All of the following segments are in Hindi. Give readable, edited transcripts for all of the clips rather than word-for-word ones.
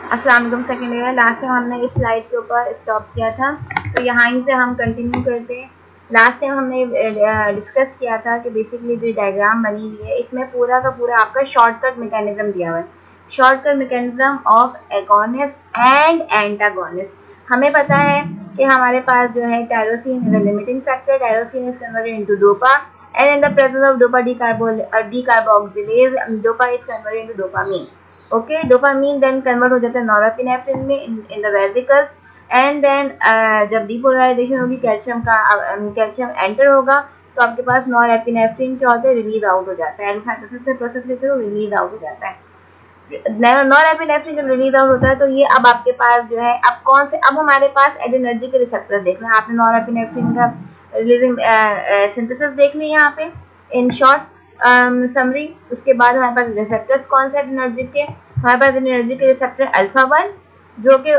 अस्सलाम वालेकुम सेकंड ईयर। लास्ट टाइम हमने इस स्लाइड के ऊपर स्टॉप किया था, तो यहाँ से हम कंटिन्यू करते हैं। लास्ट टाइम हमने डिस्कस किया था कि बेसिकली जो डायग्राम बनी हुई है इसमें पूरा का पूरा आपका शॉर्टकट मैकेनिज्म दिया हुआ है, shortcut mechanism of agonist and antagonist. हमें पता है कि हमारे पास जो है टायरोसिन है limiting factor, tyrosine is converted into dopa and in the presence of dopa decarboxylase dopa is converted into dopamine. Okay, dopamine then convert हो जाता है नॉरएपिनेफ्रिन में in the vesicles and then जब डिपोलराइजेशन होगी कैल्शियम का कैल्शियम एंटर होगा तो आपके पास नॉरएपिनेफ्रिन क्या होता है रिलीज आउट हो जाता है, एक्साइटोसिस के प्रोसेस के थ्रू रिलीज आउट हो जाता है। नॉरएपिनेफ्रिन जब रिलीज आउट होता है तो ये अब आपके पास जो है अब कौन से अब हमारे पास एड्रेनर्जिक के रिसेप्टर देखना है। आपने नॉरएपिनेफ्रिन का रिलीजिंग सिंथेसिस देख ली यहाँ पे इन शॉर्ट समरी। उसके बाद हमारे पास रिसेप्टर्स कौन से एनर्जिक के, हमारे पास एनर्जिक के रिसेप्टर अल्फा 1 जो कि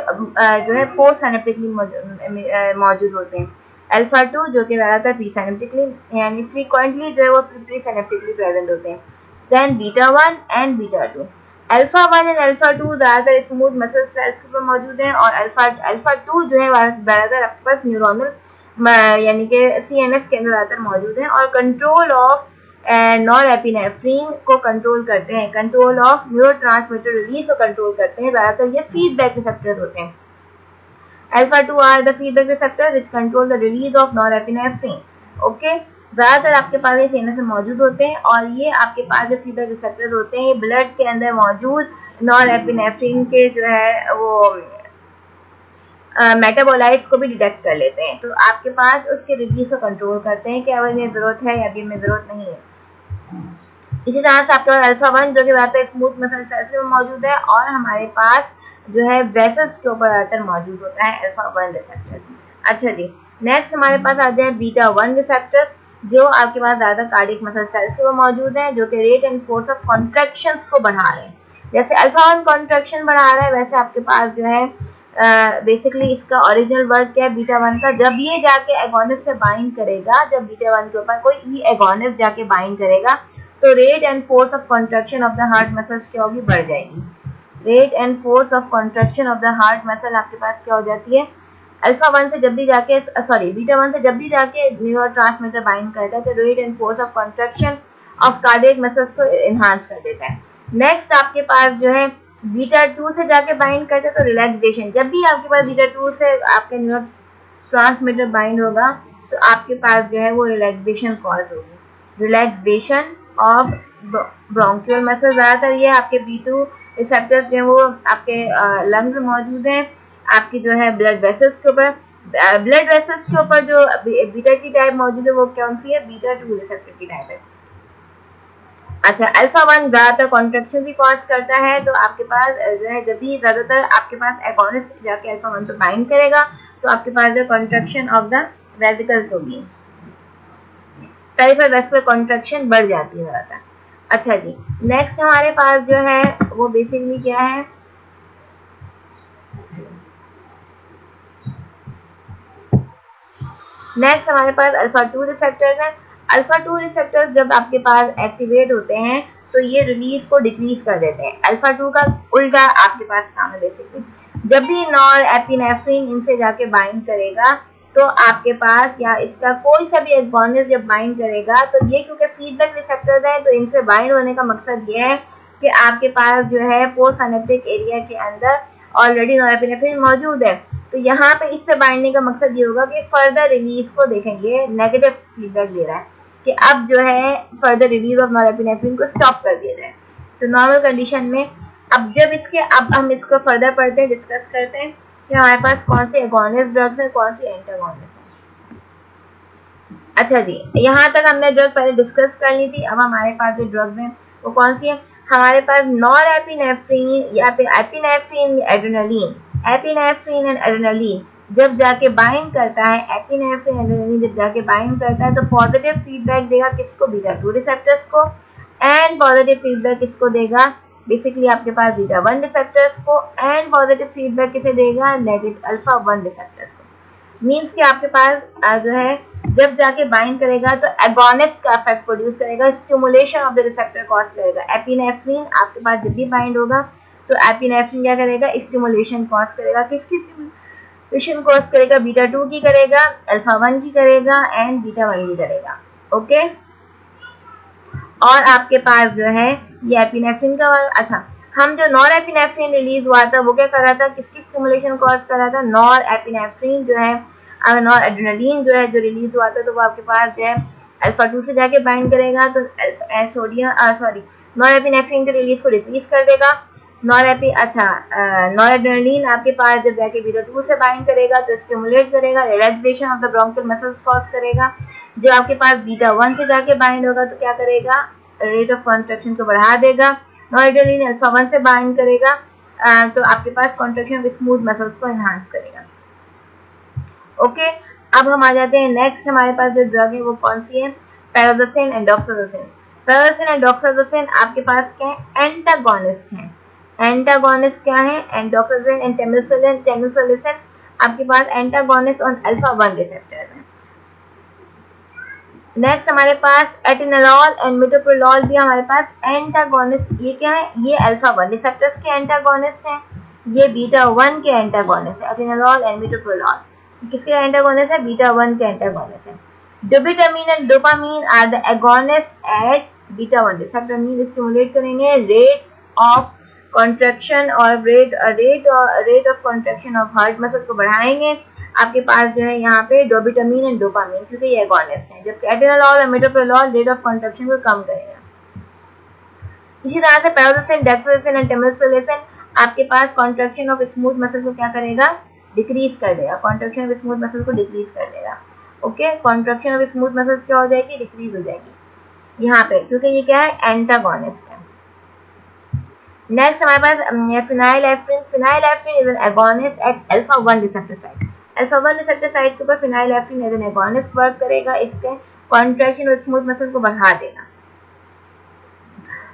जो है पोस्ट सिनेप्टिकली मौजूद होते हैं, अल्फा 2 जो कि ज़्यादातर प्री सिनेप्टिकली यानी फ्रीक्वेंटली जो है वो प्री सिनेप्टिकली प्रेजेंट होते हैं, then beta 1 and beta 2। Alpha 1 and alpha 2 ज़्यादातर स्मूथ मसल सेल्स के ऊपर मौजूद हैं और अल्फा 2 जो है ज़्यादातर आपके पास न्यूरोनल यानी कि CNS के अंदर ज़्यादातर मौजूद हैं और कंट्रोल ऑफ नॉरएपिनेफ्रिन को कंट्रोल करते हैं, कंट्रोल ऑफ न्यूरोट्रांसमीटर रिलीज को कंट्रोल करते हैं। ज़्यादातर ये फीडबैक रिसेप्टर्स होते हैं। Alpha 2 are the feedback receptors which control the release of norepinephrine. Okay, ज़्यादातर आपके पास ये CNS में मौजूद होते हैं और ये आपके पास जो फीडबैक रिसेप्टर्स होते हैं ये ब्लड के अंदर मौजूद नॉरएपिनेफ्रिन के जो है वो मेटाबोलाइट्स को भी डिटेक्ट कर लेते हैं, तो आपके पास उसके रिलीज को कंट्रोल करते हैं कि अब इन्हें ज़रूरत है या अभी हमें ज़रूरत नहीं है। इसी तरह से आपके पास अल्फा 1 जो कि ज़्यादातर स्मूथ मसल सेल्स में मौजूद है और हमारे पास जो है वेसल्स के ऊपर ज़्यादातर मौजूद होता है अल्फा 1 रिसेप्टर। अच्छा जी, नेक्स्ट हमारे पास आ जाए बीटा 1 रिसेप्टर जो आपके पास ज़्यादातर कार्डियक मसल सेल्स के ऊपर मौजूद है, जो कि rate and force of contractions को बढ़ा रहे हैं। जैसे अल्फा 1 कॉन्ट्रैक्शन बढ़ा रहा है वैसे आपके पास जो है बेसिकली इसका ओरिजिनल वर्ड क्या है बीटा 1 का, जब ये जाके एगोनिस्ट से बाइंड करेगा, जब बीटा 1 के ऊपर कोई ई एगोनिस्ट जाके बाइंड करेगा तो rate and force of contraction of the heart muscles क्या होगी, बढ़ जाएगी। Rate and force of contraction of the heart muscle आपके पास क्या हो जाती है, अल्फा 1 से जब भी जाके बीटा 1 से जब भी जाके न्यूरोट्रांसमीटर बाइंड करता है तो rate and force of contraction of cardiac muscles को एनहांस कर देता है। नेक्स्ट आपके पास जो है बीटा 2 से जाके बाइंड करते हैं तो रिलैक्सेशन, जब भी आपके पास बीटा 2 से आपके न्यूरोट्रांसमीटर बाइंड होगा तो आपके पास जो है वो रिलैक्सेशन कॉज होगी, रिलैक्सेशन ऑफ ब्रोंकियल मसल। ज़्यादातर ये आपके B2 रिसेप्टर्स जो है वो आपके लंग्स में मौजूद हैं, आपकी जो है ब्लड वेसल्स के ऊपर, ब्लड वेसल्स के ऊपर जो बीटा की टाइप मौजूद है वो कौन सी है, बीटा 2 रिसेप्टर की टाइप है। अच्छा, अल्फा 1 ज़्यादातर कॉन्ट्रैक्शन भी कॉज करता है, तो आपके पास जो है जब भी ज़्यादातर आपके पास एगोनिस्ट जाके अल्फा 1 तो बाइंड करेगा तो आपके पास जो कॉन्ट्रैक्शन ऑफ द वेसिकल्स होगी, पेरिफेरल वेस्कुलर कॉन्ट्रैक्शन बढ़ जाती है ज़्यादातर। अच्छा जी, नेक्स्ट हमारे पास जो है वो बेसिकली क्या है, नेक्स्ट हमारे पास अल्फा 2 रिसेप्टर्स हैं। अल्फा 2 रिसेप्टर्स जब आपके पास एक्टिवेट होते हैं तो ये रिलीज को डिक्रीज कर देते हैं। अल्फा 2 का उल्टा आपके पास काम है बेसिकली, जब भी नॉरएपिनेफ्रिन इनसे जाके बाइंड करेगा तो आपके पास या इसका कोई सा भी एगोनिस्ट जब बाइंड करेगा तो ये क्योंकि फीडबैक रिसेप्टर्स हैं तो इनसे बाइंड होने का मकसद ये है कि आपके पास जो है पोस्ट सिनेप्टिक एरिया के अंदर ऑलरेडी नॉरएपिनेफ्रिन मौजूद है, तो यहाँ पे इससे बाइंडने का मकसद ये होगा कि फर्दर रिलीज को देखेंगे, नेगेटिव फीडबैक दे रहा है कि अब जो है फर्दर रिलीज ऑफ नॉरएपिनेफ्रिन को स्टॉप कर दिया जाए। तो नॉर्मल कंडीशन में अब जब इसके अब हम इसको फर्दर पढ़ते हैं, डिस्कस करते हैं कि हमारे पास कौन सी एगोनिस्ट ड्रग्स है, कौन सी एंटागोनिस्ट है। अच्छा जी, यहाँ तक हमने ड्रग पहले डिस्कस कर ली थी। अब हमारे पास जो ड्रग्स हैं वो कौन सी है, हमारे पास नॉरएपिनेफ्रिन या फिर epinephrine, adrenaline, epinephrine and adrenaline जब जाके बाइंड करता है, एपिनेफ्रिन एड्रेनलिन जब जाके बाइंड करता है तो पॉजिटिव फीडबैक देगा किसको, बीटा 2 रिसेप्टर्स को, एंड पॉजिटिव फीडबैक किसको देगा, बेसिकली आपके पास बीटा 1 रिसेप्टर्स को, एंड पॉजिटिव फीडबैक किसे देगा, नेगेटिव अल्फा 1 रिसेप्टर्स को। मींस कि आपके पास जो है जब जाके बाइंड करेगा तो एगोनिस्ट का इफेक्ट प्रोड्यूस करेगा, stimulation of the receptor cause करेगा। एपिनेफ्रिन आपके पास जब भी बाइंड होगा तो एपिनेफ्रिन क्या करेगा, स्टिमुलेशन कॉज करेगा। किसकी स्टिमुलेशन कॉज करेगा, बीटा 2 की करेगा, अल्फा 1 की करेगा एंड बीटा 1 की करेगा। ओके, और आपके पास जो है ये एपिनेफ्रिन का, अच्छा हम जो नॉर एपिनेफ्रिन रिलीज हुआ था वो क्या कर रहा था, किसकी स्टिमुलेशन कॉज कर रहा था, नॉर एपिनेफ्रिन जो है, नॉर एड्रेनलिन जो है जो रिलीज हुआ था, तो वो आपके पास जो है अल्फा 2 से जाके बाइंड करेगा, तो नॉर एपिनेफ्रिन के रिलीज को डिक्रीज कर देगा। नॉर एड्रेनलिन आपके पास जब जाके बीटा 2 से बाइंड करेगा तो स्टिमुलेट करेगा, relaxation of the bronchial muscles cause करेगा। जो आपके पास बीटा 1 से जाके बाइंड होगा तो क्या करेगा, रेट ऑफ कॉन्ट्रैक्शन को बढ़ा देगा। नॉरएड्रेनालिन अल्फा 1 से बाइंड करेगा तो आपके पास कॉन्ट्रैक्शन ऑफ स्मूथ मसल्स को एनहांस करेगा। ओके, अब हम आ जाते हैं नेक्स्ट, हमारे पास जो ड्रग है वो कौन सी है, पैराडोक्सिन एंड डॉक्साडोक्सिन। पैराडोक्सिन एंड डॉक्साडोक्सिन आपके पास क्या है, एंटागोनिस्ट हैं। एंटागोनिस्ट क्या है, एंडोक्सिन एंड टेमिसोलिसिन आपके पास एंटागोनिस्ट ऑन अल्फा 1 रिसेप्टर है। नेक्स्ट हमारे पास एटेनोल एंड मिटोप्रोलॉल भी हमारे पास एंटागोनिस्ट, ये क्या है, ये अल्फा 1 रिसेप्टर्स के एंटागोनिस्ट हैं, ये बीटा 1 के एंटागोनिस्ट है। एटेनोल एंड मिटोप्रोलॉल किसके एंटागोनिस्ट है, बीटा 1 के एंटागोनिस्ट है। Dopamine and dopamine are the agonist at beta 1 receptor, mean stimulate करेंगे रेट ऑफ कॉन्ट्रैक्शन और rate of contraction of heart muscle को बढ़ाएंगे। आपके पास जो है यहाँ पे डोपामिन एंड डोपामिन क्योंकि ये एगोनिस्ट है, जबकि एटेनोल और मिटोप्रोलॉल रेट ऑफ कॉन्ट्रैक्शन को कम करेगा। इसी तरह से पैराडोक्सिन, डेक्साडोक्सिन एंड टेमिसोलिसिन आपके पास कॉन्ट्रैक्शन ऑफ स्मूथ मसल को क्या करेगा, डिक्रीज कर देगा, कॉन्ट्रैक्शन ऑफ स्मूथ मसल को डिक्रीज कर देगा। Okay, contraction of smooth muscles क्या हो जाएगी, डिक्रीज हो जाएगी यहाँ पे, क्योंकि ये क्या है, एंटागोनिस्ट है। नेक्स्ट हमारे पास phenylephrine. Phenylephrine is an agonist at alpha 1 receptor site. Alpha 1 receptor site के ऊपर phenylephrine as an agonist work करेगा, इसके कॉन्ट्रैक्शन और स्मूथ मसल को बढ़ा देगा।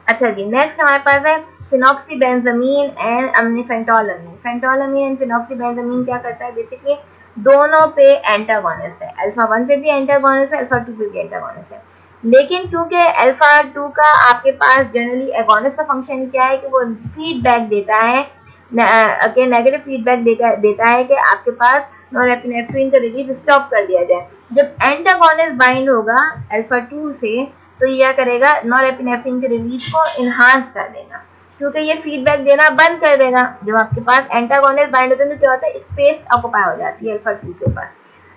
अच्छा जी, नेक्स्ट हमारे पास है फिनॉक्सीबेंजामीन एंड फेंटोलामीन। फेंटोलामीन एंड फिनॉक्सीबेंजामीन क्या करता है, बेसिकली दोनों पे एंटागोनिस्ट है, अल्फा 1 पे भी एंटागोनिस्ट है, अल्फा 2 पे भी एंटागोनिस्ट है। लेकिन क्योंकि अल्फा 2 का आपके पास जनरली एगोनिस्ट का फंक्शन क्या है कि वो फीडबैक देता है, नेगेटिव फीडबैक देता है कि आपके पास नॉरएपिनेफ्रिन का रिलीज स्टॉप कर दिया जाए। जब एंटागोनिस्ट बाइंड होगा अल्फा 2 से तो ये क्या करेगा, नॉरएपिनेफ्रिन के रिलीज को इनहांस कर देगा, क्योंकि ये फीडबैक देना बंद कर देगा। जब आपके पास एंटागोनिस्ट बाइंड होते हैं तो क्या होता है, स्पेस ऑक्यूपाई हो जाती है अल्फा 2 के ऊपर।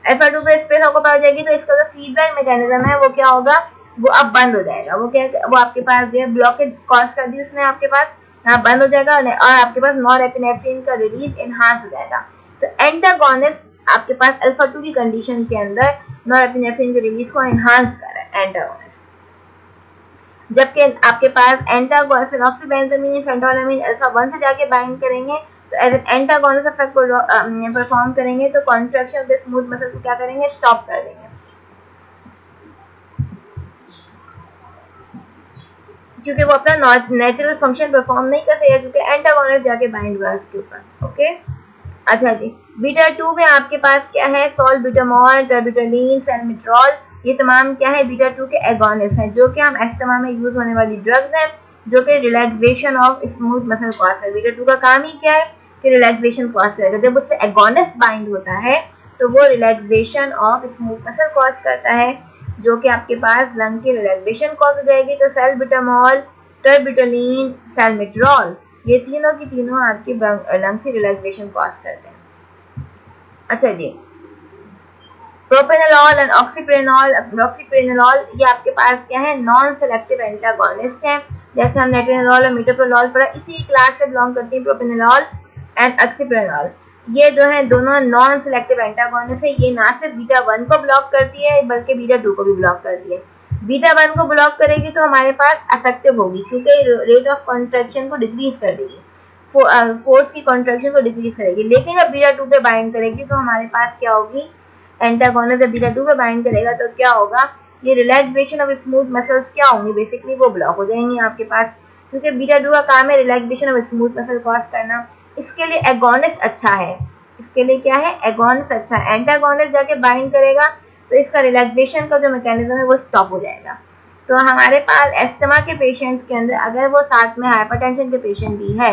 अल्फा 2 पे स्पेस ऑक्यूपाई हो जाएगी तो इसका जो फीडबैक मैकेनिज्म है वो क्या होगा, वो अब बंद हो जाएगा। वो क्या, वो आपके पास जो है ब्लॉकेज कॉज कर दी उसने, आपके पास यहाँ बंद हो जाएगा और आपके पास नॉरएपिनेफ्रिन का रिलीज इनहांस हो जाएगा। तो एंटागोनिस्ट आपके पास अल्फा 2 की कंडीशन के अंदर नॉरएपिनेफ्रिन के रिलीज को इनहांस कर रहा है एंटागोनिस्ट, जबकि आपके पास फिनॉक्सीबेंजामीन, फेंटोलामीन अल्फा 1 से जाके बाइंड करेंगे तो as an antagonist effect perform करेंगे, तो contraction of the smooth muscle को क्या करेंगे, स्टॉप कर देंगे, क्योंकि वो अपना नेचुरल फंक्शन परफॉर्म नहीं कर सकेगा क्योंकि एंटागोनिस्ट जाके बाइंड हुआ उसके ऊपर। ओके, अच्छा जी, बीटा 2 में आपके पास क्या है, सॉल्बिटामोल, टर्बिटोलिन, सैलमिट्रॉल, ये तमाम क्या है, बीटा 2 के एगोनिस्ट हैं, जो कि हम अस्थमा में यूज होने वाली ड्रग्स हैं, जो कि relaxation of smooth muscle cause है। बीटा 2 का काम ही क्या है कि रिलैक्सेशन कॉज करेगा। जब उससे एगोनिस्ट बाइंड होता है तो वो relaxation of smooth muscle cause करता है, जो कि आपके पास लंग की रिलैक्सेशन कॉज हो जाएगी। तो सैलबिटामोल, टर्बिटोलिन, सैलमिट्रॉल, ये तीनों की तीनों आपकी लंग की रिलैक्सेशन कॉज करते हैं। अच्छा जी, प्रोपेनोलॉल एंड ऑक्सीप्रेनोल। ऑक्सीप्रेनोलॉल ये आपके पास क्या है, नॉन सेलेक्टिव एंटागोनिस्ट है, जैसे हमने एटेनोल और मिटोप्रोलॉल पढ़ा, इसी क्लास से बिलोंग करती है प्रोपेनोलॉल एंड ऑक्सीप्रेनोल। ये जो है दोनों नॉन सेलेक्टिव एंटागोनिस्ट है। ये ना सिर्फ बीटा 1 को ब्लॉक करती है बल्कि बीटा 2 को भी ब्लॉक करती है। बीटा 1 को ब्लॉक करेगी तो हमारे पास इफेक्टिव होगी क्योंकि रेट ऑफ कॉन्ट्रैक्शन को डिक्रीज कर देगी, फोर्स की कॉन्ट्रैक्शन को डिक्रीज करेगी। लेकिन जब बीटा 2 पे बाइंड करेगी तो हमारे पास क्या होगी, एंटागोनिस्ट जब बीटा 2 पे बाइंड करेगा तो क्या होगा, ये रिलैक्सेशन ऑफ स्मूथ मसल्स क्या होंगे, बेसिकली वो ब्लॉक हो जाएंगे आपके पास, क्योंकि बीटा 2 का काम है relaxation of smooth muscle cause करना। इसके लिए एगोनिस्ट अच्छा है, इसके लिए क्या है, एगोनिस्ट अच्छा है। एंटागोनिस्ट जाके बाइंड करेगा तो इसका रिलैक्सेशन का जो मैकेनिज्म है वो स्टॉप हो जाएगा। तो हमारे पास एस्थमा के पेशेंट्स के अंदर अगर वो साथ में हाइपरटेंशन के पेशेंट भी है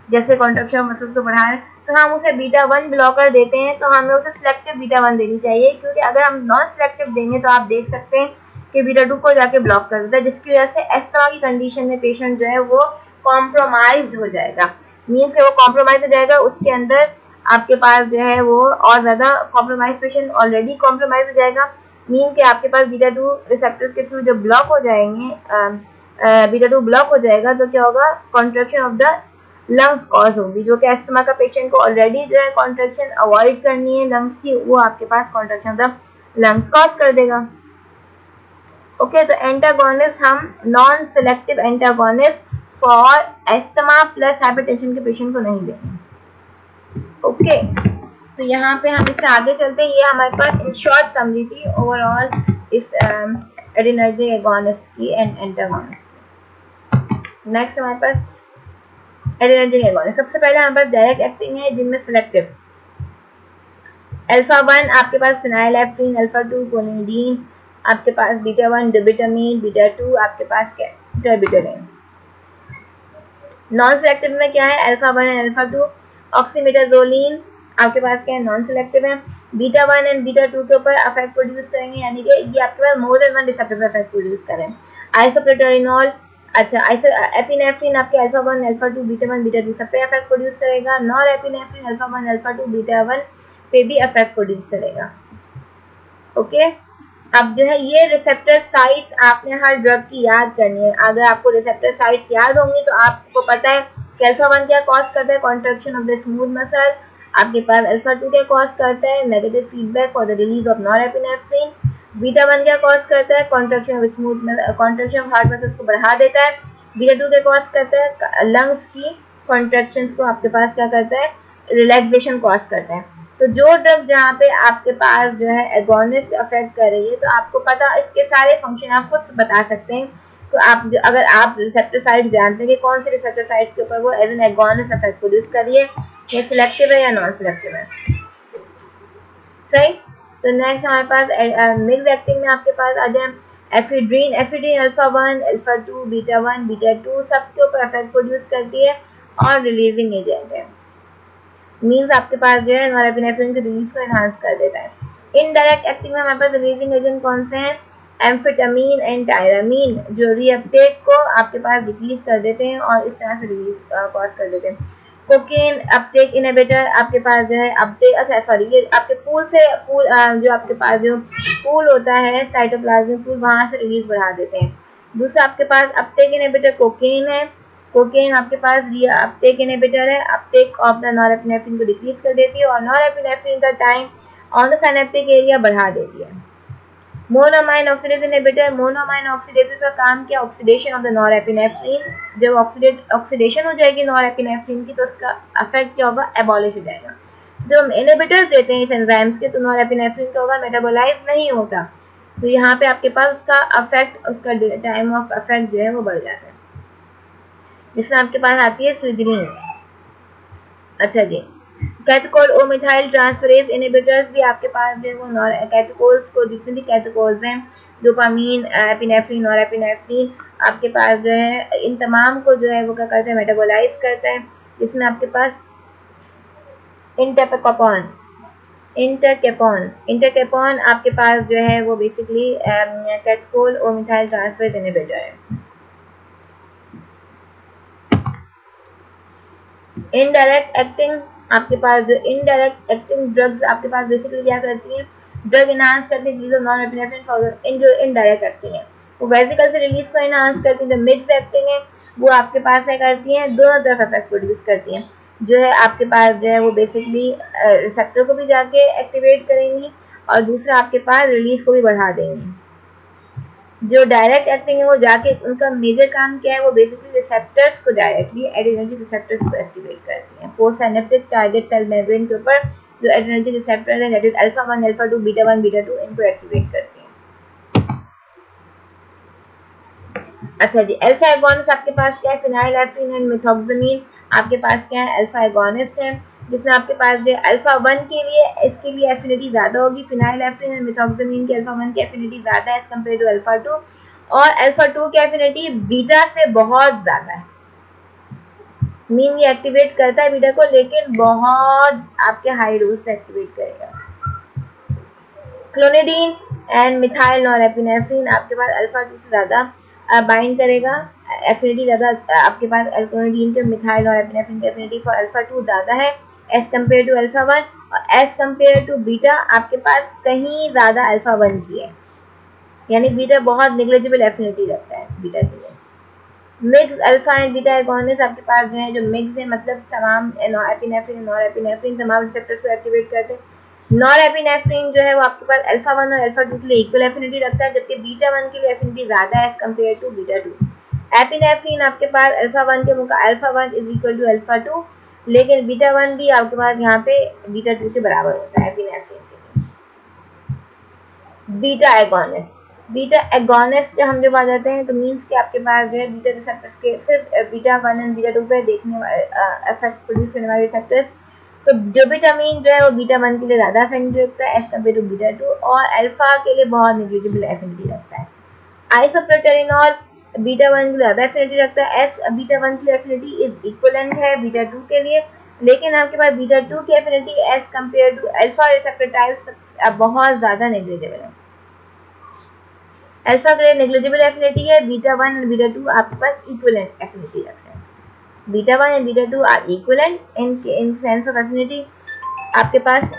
जैसे कॉन्ट्रैक्शन ऑफ मसल्स को बढ़ा रहे हैं, तो हम उसे बीटा 1 ब्लॉकर देते हैं, तो हमें उसे सिलेक्टिव बीटा 1 देनी चाहिए, क्योंकि अगर हम नॉन सिलेक्टिव देंगे तो आप देख सकते हैं कि बीटा 2 को जाके ब्लॉक कर देता है, जिसकी वजह से एस्थमा की कंडीशन में पेशेंट जो है वो कॉम्प्रोमाइज हो जाएगा। मीन्स वो कॉम्प्रोमाइज हो जाएगा, उसके अंदर आपके पास जो है वो और ज़्यादा कॉम्प्रोमाइज, पेशेंट ऑलरेडी कॉम्प्रोमाइज हो जाएगा। मीन कि आपके पास बीटा 2 रिसेप्टर्स के थ्रू जब ब्लॉक हो जाएंगे, बीटा 2 ब्लॉक हो जाएगा, तो क्या होगा, contraction of the lungs cause होगी, जो कि एस्थमा का पेशेंट को ऑलरेडी जो है कॉन्ट्रैक्शन अवॉइड करनी है लंग्स की, वो आपके पास contraction of the lungs cause कर देगा। ओके, तो एंटागोनिस्ट हम non selective antagonist for asthma plus hypertension के पेशेंट को नहीं देंगे। ओके, तो यहाँ पे हम इससे आगे चलते हैं। ये हमारे पास इन शॉर्ट समरी थी ओवरऑल इस एड्रेनर्जिक एगोनिस्ट की एंड एंटागोनिस्ट की। नेक्स्ट हमारे पास एड्रेनर्जिक एगोनिस्ट। सबसे पहले हमारे पास डायरेक्ट एक्टिंग है, जिनमें सिलेक्टिव अल्फा 1 आपके पास फिनाइलएफ्रिन, अल्फा 2 कोनिडीन, आपके पास बीटा 1 डिबिटामीन, बीटा 2 आपके पास टेरबिटोलिन। नॉन सिलेक्टिव में क्या है, अल्फा 1 एंड अल्फा 2 ऑक्सीमेटाजोलिन आपके पास क्या है, नॉन सिलेक्टिव है। बीटा 1 एंड बीटा 2 के ऊपर अफेक्ट प्रोड्यूस करेंगे, यानी कि ये आपके पास मोर देन वन रिसेप्टर पर अफेक्ट प्रोड्यूस करें। आइसोप्रोटेरिनॉल, अच्छा एपिनेफ्रिन आपके अल्फा 1 अल्फा 2 बीटा 1 बीटा 2 सब पे अफेक्ट प्रोड्यूस करेगा। Nor epinephrine alpha 1 alpha 2 beta 1 पे भी अफेक्ट प्रोड्यूस करेगा। ओके, अब जो है ये रिसेप्टर साइट्स आपने हर ड्रग की याद करनी है। अगर आपको रिसेप्टर साइट्स याद होंगी तो आपको पता है कि अल्फा 1 क्या कॉज करता है, contraction of the smooth muscle. आपके पास अल्फा 2 क्या कॉज करता है, negative feedback for the release of norepinephrine. Beta 1 क्या कॉज करता है, contraction of smooth, contraction of heart muscles को बढ़ा देता है। बीटा 2 क्या कॉज करता है, लंग्स की कॉन्ट्रैक्शंस को आपके पास क्या करता है, रिलैक्सेशन कॉज करता है। तो जो ड्रग जहाँ पे आपके पास जो है एगोनिस्ट अफेक्ट कर रही है, तो आपको पता इसके सारे फंक्शन आप खुद बता सकते हैं। तो आप अगर आप रिसेप्टर साइट जानते हैं कि कौन से रिसेप्टर साइट्स के ऊपर वो as an agonist affect produce कर रही है, ये सिलेक्टिव है या नॉन सिलेक्टिव है, सही। तो नेक्स्ट हमारे पास मिक्स एक्टिंग में आपके पास आ जाए ephedrine. Ephedrine alpha 1 alpha 2 beta 1 beta 2 सबके ऊपर अफेक्ट प्रोड्यूस करती है और रिलीजिंग एजेंट है। मीन्स आपके पास जो है नॉरएपिनेफ्रिन की रिलीज को एनहांस कर देता है। इनडायरेक्ट एक्टिंग में हमारे पास रिलीजिंग एजेंट कौन से हैं, एम्फेटामीन एंड टायरामीन, जो रीअपटेक को आपके पास डिक्रीज कर देते हैं और इस तरह से रिलीज कॉज कर देते हैं। कोकेन अपटेक इनहिबिटर आपके पास जो है अपटेक, अच्छा सॉरी, ये आपके पूल से जो आपके पास जो पूल होता है साइटोप्लाज्मिक पूल, वहां से रिलीज बढ़ा देते हैं। दूसरा आपके पास अपटेक इनहिबिटर कोकेन है। कोकेन आपके पास अपटेक इनहिबिटर है, अपटेक ऑफ द नॉरएपिनेफ्रिन को डिक्रीज कर देती है और नॉरएपिनेफ्रिन का time on the synaptic area बढ़ा देती है। Monoamine oxidase inhibitor, monoamine oxidase का काम क्या, ऑक्सीडेशन ऑफ द नॉरएपिनेफ्रिन। जब ऑक्सीडेशन हो जाएगी नॉरएपिनेफ्रिन की तो उसका अफेक्ट क्या होगा, एबॉलिश हो जाएगा। जब हम इनहिबिटर्स देते हैं इस एंजाइम्स के तो नॉरएपिनेफ्रिन का होगा मेटाबोलाइज नहीं होता, तो यहाँ पे आपके पास उसका अफेक्ट, उसका टाइम ऑफ अफेक्ट जो है वो बढ़ जाता है। जिसमें आपके पास आती है स्विजलिन। अच्छा जी, कैथकोल ओ मिथाइल ट्रांसफरेज इनहिबिटर्स भी आपके पास जो है वो कैथकोल्स को, जितने भी कैथकोल्स हैं, डोपामीन, एपिनेफ्रिन, नॉरएपिनेफ्रिन, आपके पास जो है इन तमाम को जो है वो क्या करते हैं, मेटाबोलाइज करता है। जिसमें आपके पास इंटरकेपॉन आपके पास जो है वो बेसिकली कैथकोल ओ मिथाइल ट्रांसफरेज इनहिबिटर है। इनडायरेक्ट एक्टिंग आपके पास जो इनडायरेक्ट एक्टिंग ड्रग्स आपके पास बेसिकली क्या करती हैं, ड्रग इनहांस करती है release of norepinephrine for in जो इनडायरेक्ट एक्टिंग है वो वेसिकल से रिलीज को इनहांस करती है। जो मिक्स एक्टिंग है वो आपके पास क्या करती हैं, दोनों तरफ इफेक्ट प्रोड्यूस करती हैं। जो है आपके पास जो है वो बेसिकली रिसेप्टर को भी जाके एक्टिवेट करेंगी और दूसरा आपके पास रिलीज को भी बढ़ा देंगी। जो डायरेक्ट एक्टिंग है वो जाके उनका मेजर काम क्या है, वो बेसिकली रिसेप्टर्स को डायरेक्टली एड्रेनर्जिक रिसेप्टर्स को एक्टिवेट करती हैं। Post synaptic target cell membrane के ऊपर जो एड्रेनर्जिक रिसेप्टर है that is alpha 1 alpha 2 beta 1 beta 2 इनको एक्टिवेट करती हैं। अच्छा जी, अल्फा एगोनिस्ट आपके पास क्या है, फिनाइलएफ्रिन एंड मिथॉक्सामीन आपके पास क्या है, अल्फा एगोनिस्ट है। जिसमें आपके पास जो अल्फा 1 के लिए इसके लिए एफिनिटी ज्यादा होगी, फिनाइलएफ्रिन एंड मिथॉक्सामीन की अल्फा 1 की एफिनिटी ज्यादा है एज कम्पेयर टू अल्फा 2, और अल्फा 2 की एफिनिटी बीटा से बहुत ज्यादा है। मीन ये एक्टिवेट करता है बीटा को, लेकिन बहुत आपके हाई डोज पे एक्टिवेट करेगा। क्लोनिडीन एंड मिथाइल नॉरएपिनेफ्रिन आपके पास अल्फा 2 से ज़्यादा बाइंड करेगा, एफिनिटी ज़्यादा आपके पास क्लोनिडीन के मिथाइल नॉरएपिनेफ्रिन की एफिनिटी फॉर अल्फा 2 ज़्यादा है एज कम्पेयर टू अल्फा 1, और एज कम्पेयर टू बीटा आपके पास कहीं ज़्यादा अल्फा 1 की है, यानी बीटा बहुत निग्लिजिबल एफिनिटी रखता है बीटा के लिए। Mix alpha and beta agonist आपके पास जो है, जो मिक्स है मतलब तमाम एपिनेफ्रिन नॉरएपिनेफ्रिन तमाम रिसेप्टर्स को एक्टिवेट करते हैं। नॉरएपिनेफ्रिन जो है वो आपके पास अल्फा 1 और अल्फा 2 के लिए इक्वल एफिनिटी रखता है, जबकि बीटा 1 के लिए एफिनिटी ज्यादा है as compare to beta 2। Epinephrine आपके पास अल्फा 1 के मुकाबले alpha 1 is equal to alpha 2, लेकिन बीटा 1 भी आपके पास यहाँ पे बीटा 2 के बराबर होता है एपिनेफ्रिन के लिए। बीटा एगोनिस्ट, बीटा एगोनिस्ट हम जब आ जाते हैं तो मीन्स कि आपके पास जो है बीटा रिसेप्टर्स के सिर्फ बीटा 1 एंड बीटा 2 पे देखने वाले इफेक्ट प्रोड्यूस करने वाले रिसेप्टर्स, तो डोपामिन जो है वो बीटा 1 के लिए ज़्यादा एफिनिटी रखता है एज कम्पेयर टू बीटा 2, और अल्फा के लिए बहुत निग्लिजिबल एफिनिटी रखता है। आइसोप्रोटेरिनॉल बीटा 1 के लिए ज़्यादा एफिनिटी रखता है एज बीटा 1 के लिए एफिनिटी इज इक्वलेंट है बीटा 2 के लिए, लेकिन आपके पास बीटा 2 की affinity as compare to alpha receptor type बहुत ज़्यादा नेग्लिजिबल है। अल्फा के लिए नेग्लिजिबल एफिनिटी है, बीटा 1 और बीटा 2 आपके पास इक्विवेलेंट एफिनिटी रखते हैं। Beta 1 and beta 2 are equivalent in sense of affinity. आपके पास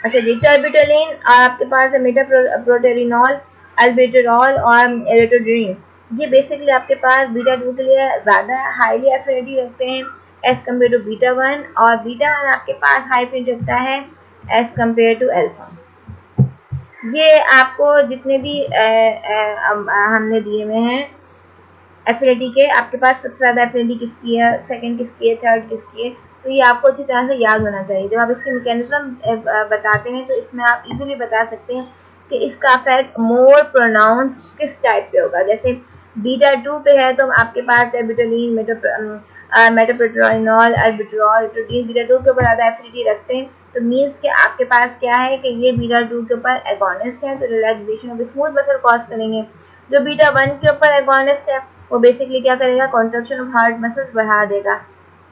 अच्छा डिटर्बिटोलिन और आपके पास है मेटाप्रोटेरिनॉल, अल्बेंडाजोल और एरिट्रोड्रीन, ये बेसिकली आपके पास बीटा 2 के लिए ज़्यादा हाईली एफिनिटी रखते हैं एज कम्पेयर टू बीटा 1, और बीटा 1 आपके पास हाई एफिनिटी रखता है एज कम्पेयर टू अल्फा। ये आपको जितने भी हमने दिए हुए हैं एफिनिटी के, आपके पास सबसे ज़्यादा एफिनिटी किसकी है, सेकंड किसकी है, थर्ड किसकी है, तो ये आपको अच्छी तरह से याद होना चाहिए। जब आप इसके मैकेनिज्म बताते हैं तो इसमें आप इजीली बता सकते हैं कि इसका इफेक्ट मोर प्रोनाउंस किस टाइप पे होगा। जैसे बीटा 2 पे है तो आपके पास एबिटोलिन, मेटाप्रोटेरिनॉल, अल्बेंडाजोल, एरिट्रोड्रीन बीटा 2 के ऊपर ज़्यादा एफिनिटी रखते हैं, तो मीन्स कि आपके पास क्या है कि ये बीटा 2 के ऊपर एगोनिस्ट है, तो relaxation of smooth muscle cause करेंगे। जो बीटा 1 के ऊपर एगोनिस्ट है वो बेसिकली क्या करेगा, कॉन्ट्रैक्शन ऑफ हार्ट मसल्स बढ़ा देगा,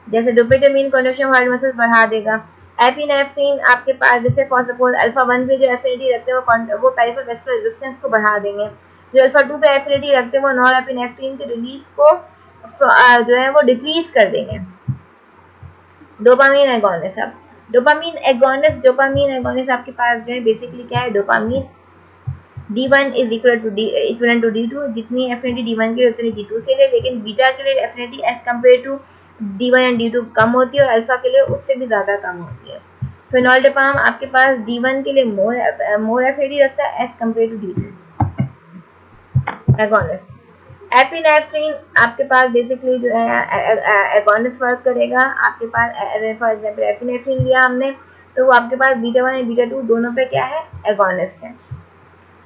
जैसे dopamine contraction of heart muscles बढ़ा देगा। एपिनेफ्रिन आपके पास जैसे फॉर सपोज अल्फा 1 पे जो एफिनिटी रखते हैं वो पेरिफेरल वेस्कुलर रेजिस्टेंस को बढ़ा देंगे, जो अल्फा 2 पे एफिनिटी रखते हैं वो नॉरएपिनेफ्रिन के रिलीज को जो है वो डिक्रीज कर देंगे। डोपामिन एगोनिस्ट, अब डोपामिन एगोनिस्ट आपके पास जो है बेसिकली क्या है, dopamine D1 is equal to D2, जितनी एफिनिटी D1 के लिए उतनी D2 के लिए, लेकिन बीटा के लिए affinity as compare to D1 and D2 कम होती है और अल्फा के लिए उससे भी ज़्यादा कम होती है। फेनोल्डिपाम आपके पास D1 के लिए मोर एफिनिटी रखता है as compare to D2 agonist. Epinephrine आपके पास बेसिकली जो है एगोनिस्ट वर्क करेगा। आपके पास फॉर एग्जांपल एपिनेफ्रिन लिया हमने तो वो आपके पास बीटा 1 और बीटा 2 दोनों पे क्या है, एगोनिस्ट है,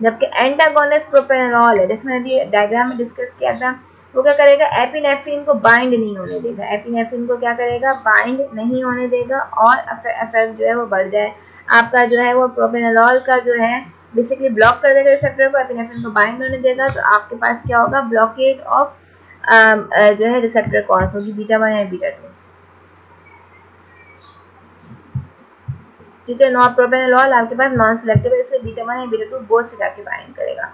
जबकि एंटागोनिस्ट प्रोपेनॉल है, जिसमें अभी डायग्राम में डिस्कस किया था, वो क्या करेगा, एपिनेफ्रिन को बाइंड नहीं होने देगा, एपिनेफ्रिन को क्या करेगा, बाइंड नहीं होने देगा और इफेक्ट जो है वो बढ़ जाए। आपका जो है वो प्रोपेनॉल का जो है बेसिकली ब्लॉक कर देगा रिसेप्टर को, एपिनेफ्रिन को बाइंड होने देगा, तो आपके पास क्या होगा, ब्लॉकेज ऑफ जो है रिसेप्टर कॉज होगी बीटा 1 या बीटा 2, क्योंकि प्रोपेनॉल आपके पास नॉन सिलेक्टिव है, इसलिए बीटा 1 या बीटा 2 बोथ से जाके बाइंड करेगा।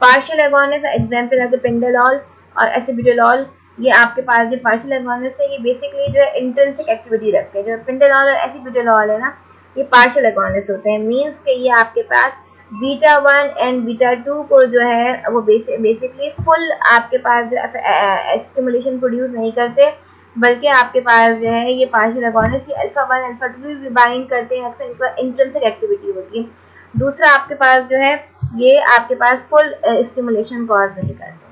पार्शियल एगोनिस्ट एग्जांपल है पेंडालॉल और एसिबिटोलॉल, ये आपके पास जो पार्शियल एगोनिस्ट है ये बेसिकली जो है इंट्रिंसिक एक्टिविटी रखते हैं। जो पेंडालॉल और एसिबिटोलॉल है ना, ये पार्शियल एगोनिस्ट होते हैं, मींस के ये आपके पास बीटा 1 एंड बीटा 2 को जो है वो बेसिकली फुल आपके पास जो स्टिमुलेशन प्रोड्यूस नहीं करते, बल्कि आपके पास जो है ये पार्शियल एगोनिस्ट ये अल्फा 1 अल्फा 2 भी बाइंड करते हैं, अक्सर इनका इंट्रिंसिक एक्टिविटी होती है। दूसरा आपके पास जो है ये आपके पास फुल स्टिमुलेशन कॉज नहीं करते,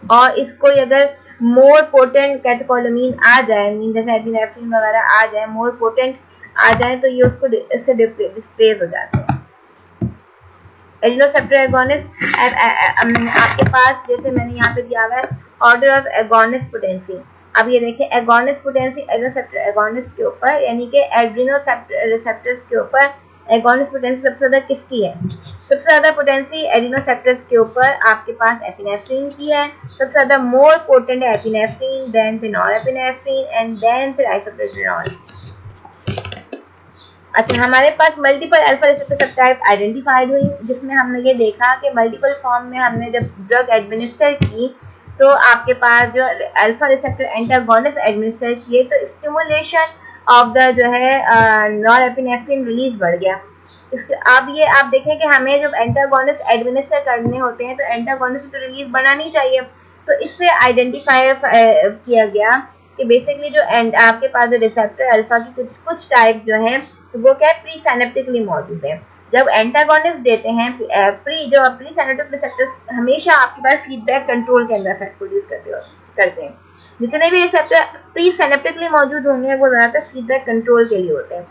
और इसको अगर मोर पोटेंट कैटेकोलामीन आ जाए, मीन जैसे एपिनेफ्रिन वगैरह आ जाए, मोर पोटेंट आ जाए, तो ये उसको इससे डिस्प्लेस हो जाते हैं। एडिनोसेप्टर एगोनिस्ट आपके पास जैसे मैंने यहाँ पे दिया हुआ है ऑर्डर ऑफ एगोनिस्ट पोटेंसी। अब ये देखिए एगोनिस्ट पोटेंसी एडिनोसेप्टर एगोनिस्ट के ऊपर यानी कि एड्रिनोसेप्टर रिसेप्टर्स के ऊपर एगोनिस्ट पोटेंसी सबसे ज्यादा किसकी है? सबसे ज्यादा पोटेंसी एडिनोसेप्टर्स के ऊपर आपके पास एपिनेफ्रिन की है। सबसे ज्यादा मोर पोटेंट है epinephrine, then phenylephrine and then फिर आइसोप्रोपेनॉल। अच्छा, हमारे पास multiple alpha receptor subtype identified हुई, जिसमें हमने ये देखा कि मल्टीपल फॉर्म में हमने जब ड्रग एडमिनिस्टर की तो आपके पास जो अल्फा रिसेप्टर एंटागोनिस्ट एडमिनिस्टर किए तो स्टिमुलेशन ऑफ द जो है नॉरएपिनेफ्रिन रिलीज बढ़ गया। अब ये आप देखें कि हमें जब एंटागोनिस्ट एडमिनिस्टर करने होते हैं तो एंटागोनिस्ट तो रिलीज बढ़ानी चाहिए, तो इससे आइडेंटिफाई किया गया कि बेसिकली जो आपके पास रिसेप्टर अल्फा की कुछ टाइप जो है तो वो क्या है, प्री साइनेप्टिकली मौजूद है। जब एंटागोनिस्ट देते हैं प्री साइनेप्टिक रिसेप्टर्स हमेशा आपके पास फीडबैक कंट्रोल के अंदर इफेक्ट प्रोड्यूस करते हैं। जितने भी रिसेप्टर प्री साइनेप्टिकली मौजूद होंगे वो ज़्यादातर फीडबैक कंट्रोल के लिए होते हैं।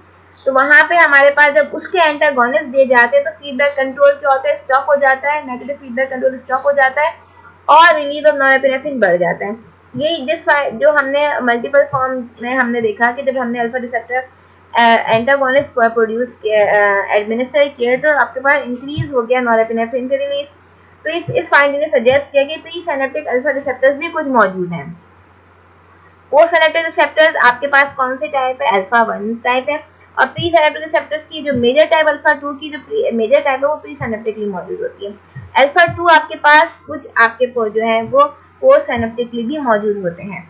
तो वहाँ पे हमारे पास जब उसके एंटागोनिस्ट दिए जाते हैं तो फीडबैक कंट्रोल क्या होता है, स्टॉप हो जाता है, नेगेटिव फीडबैक कंट्रोल स्टॉप हो जाता है और रिलीज ऑफ नॉरएपिनेफ्रिन बढ़ जाता है। यही जो हमने मल्टीपल फॉर्म में हमने देखा कि जब हमने alpha receptor antagonist produce administer किया तो आपके पास इंक्रीज हो गया नॉरएपिनेफ्रिन का रिलीज। तो इस फाइंडिंग ने सजेस्ट किया कि प्री साइनेप्टिक अल्फा रिसेप्टर्स भी कुछ मौजूद हैं। पोस्ट साइनेप्टिक रिसेप्टर्स आपके पास कौन से टाइप है, अल्फा 1 टाइप है, और प्री साइनेप्टिक रिसेप्टर्स की जो मेजर टाइप अल्फा 2 की जो मेजर टाइप है वो प्री साइनेप्टिकली मौजूद होती है। अल्फा 2 आपके पास कुछ आपके जो है वो पोस्ट साइनेप्टिकली भी मौजूद होते हैं।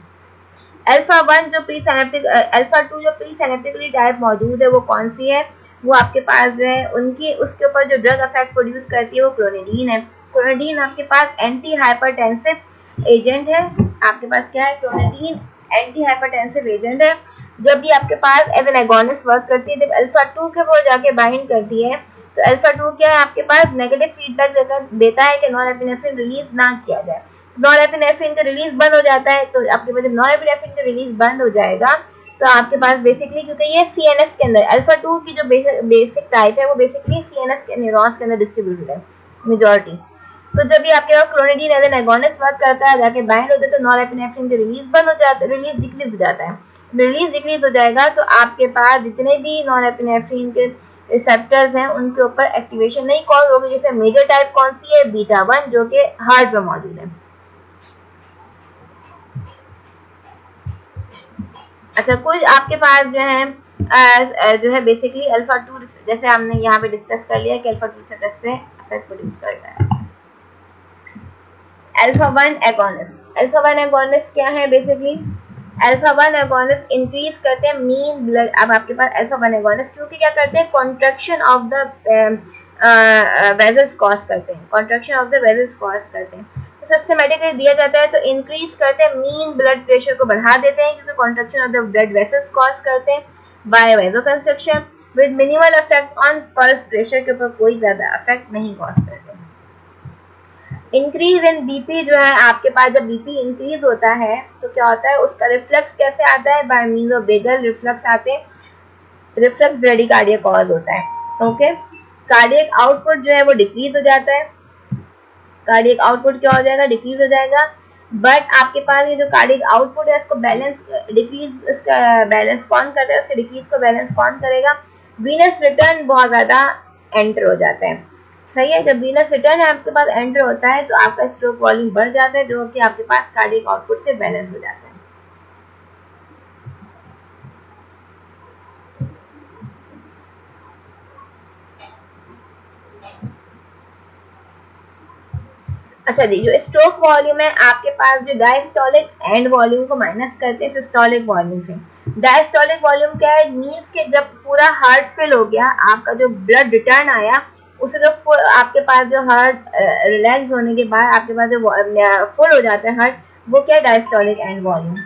अल्फा 1 जो प्री साइनेप्टिक, अल्फा 2 जो प्री साइनेप्टिकली टाइप मौजूद है वो कौन सी है, वो आपके पास जो है उनकी उसके ऊपर जो ड्रग इफेक्ट प्रोड्यूस करती है वो क्लोनिडीन है। क्लोनिडीन आपके पास एंटी हाइपरटेंसिव एजेंट है। आपके पास क्या है, क्लोनिडीन एंटी हाइपरटेंसिव एजेंट है। जब भी आपके पास एज एन एगोनिस्ट वर्क करती है, जब अल्फा 2 के वो जाके बाइंड करती है तो अल्फा 2 क्या है आपके पास नेगेटिव फीडबैक देता है कि नॉरएपिनेफ्रिन रिलीज ना किया जाए। नॉरएपिनेफ्रिन का रिलीज बंद हो जाता है, तो आपके पास जब नॉरएपिनेफ्रिन का रिलीज बंद हो जाएगा तो आपके पास बेसिकली, क्योंकि ये सीएनएस के अंदर अल्फा 2 की जो बेसिक टाइप है वो बेसिकली सीएनएस के न्यूरॉन्स के अंदर डिस्ट्रीब्यूटेड है मेजॉरिटी। तो जब भी आपके पास clonidine as an agonist work करता है, जाके बाइंड होता है तो नॉरएपिनेफ्रिन का रिलीज बंद हो जाता है, रिलीज डिक्रीज हो जाता है। रिलीज डिक्रीज हो जाएगा तो आपके पास जितने भी नॉरएपिनेफ्रिन के रिसेप्टर्स हैं उनके ऊपर एक्टिवेशन नहीं कॉज होगी। जैसे मेजर टाइप कौन सी है, बीटा 1 जो कि हार्ट में मौजूद है। अच्छा, कुछ आपके पास जो है बेसिकली अल्फा 2 जैसे हमने यहाँ पे डिस्कस कर लिया कि अल्फा 2 रिसेप्टर्स पे इफेक्ट प्रोड्यूस करता है। अल्फा 1 एगोनिस्ट, अल्फा 1 एगोनिस्ट क्या है, बेसिकली अल्फा 1 एगोनिस्ट इंक्रीज करते हैं मीन ब्लड। अब आपके पास अल्फा 1 एगोनिस्ट क्योंकि क्या करते हैं, contraction of the vessels cause करते हैं, contraction of the vessels cause करते हैं। सिस्टमेटिकली दिया जाता है तो इंक्रीज करते हैं, मीन ब्लड प्रेशर को बढ़ा देते हैं क्योंकि contraction of the blood vessels cause करते हैं by vasoconstriction with minimal effect on pulse pressure के ऊपर कोई ज्यादा इफेक्ट नहीं कॉज करते। इंक्रीज इन बीपी जो है आपके पास, जब बीपी इंक्रीज होता है तो क्या होता है, उसका रिफ्लक्स कैसे आता है, bye means of vagal reflux आते हैं, रिफ्लक्स ब्रेडिकार्डिया कॉज होता है। ओके, कार्डियक आउटपुट जो है वो डिक्रीज हो जाता है, कार्डियक आउटपुट क्या हो जाएगा, डिक्रीज हो जाएगा। बट आपके पास ये जो कार्डियक आउटपुट है इसको बैलेंस डिक्रीज, इसका बैलेंस कौन कर रहा है, उसके डिक्रीज को बैलेंस कौन करेगा, वीनस रिटर्न बहुत ज्यादा एंटर हो जाता है। सही है, जब वीनस रिटर्न आपके पास एंटर होता है तो आपका स्ट्रोक वॉल्यूम बढ़ जाता है जो कि आपके पास कार्डियक आउटपुट से बैलेंस हो जाता है। अच्छा जी, जो स्ट्रोक वॉल्यूम है आपके पास जो डायस्टोलिक एंड वॉल्यूम को माइनस करते हैं सिस्टोलिक वॉल्यूम से। डायस्टोलिक वॉल्यूम क्या है, मींस के जब पूरा हार्ट फिल हो गया, आपका जो ब्लड रिटर्न आया उसे जो आपके पास जो हार्ट रिलैक्स होने के बाद आपके पास जो फुल हो जाता है हार्ट, वो क्या है, डायस्टोलिक एंड वॉल्यूम।